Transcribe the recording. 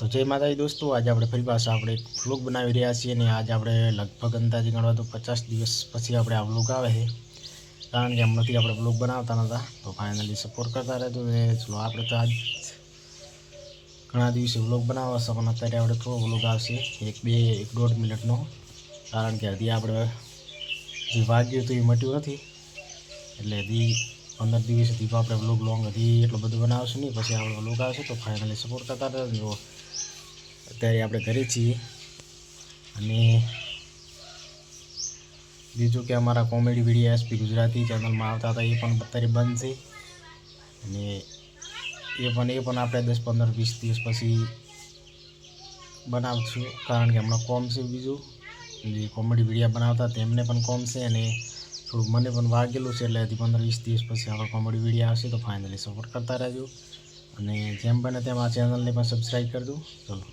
तो जय माताजी दोस्तों, आज આપણે ફરી પાછા આપણે એક વ્લોગ બનાવી રહ્યા છીએ અને આજ આપણે લગભગ અંદાજે ગણવા તો 50 દિવસ પછી આપણે આ વ્લોગ આવે છે, કારણ કે હમણાંથી આપણે વ્લોગ બનાવતા નહોતા. તો ફાઇનલી સપોર્ટ કરતા રહેજો ને ચલો આપણે તો આજ ઘણા દિવસે વ્લોગ બનાવવા છે, પણ અત્યારે આપણે થોડો વ્લોગ આવશે 1-1.5 મિનિટનો, કારણ કે હજી આપણે જે વાગ્યું તો એ મટ્યું નથી. એટલે હજી 15 દિવસ સુધી આપણે વ્લોગ લોંગ હજી એટલો બધો બનાવશું નહીં, પછી આપણે વ્લોગ આવશે. તો ફાઇનલી સપોર્ટ કરતા રહેજો. અત્યારે આપણે ઘરે છીએ અને બીજું કે અમારા કોમેડી વિડીયો એસપી ગુજરાતી ચેનલમાં આવતા હતા, એ પણ અત્યારે બંધ છે. અને એ પણ આપણે 10-15-20 દિવસ પછી બનાવશું, કારણ કે હમણાં કોમ છે. બીજું જે કોમેડી વિડીયો બનાવતા તેમને પણ કોમ છે અને થોડુંક મને પણ વાગેલું છે, એટલે હજી 15-20 દિવસ પછી આપણા કોમેડી વિડીયો આવશે. તો ફાઇનલી સપોર્ટ કરતા રહેજો અને જેમ બને તેમ આ ચેનલને પણ સબસ્ક્રાઈબ કરજો. ચલો.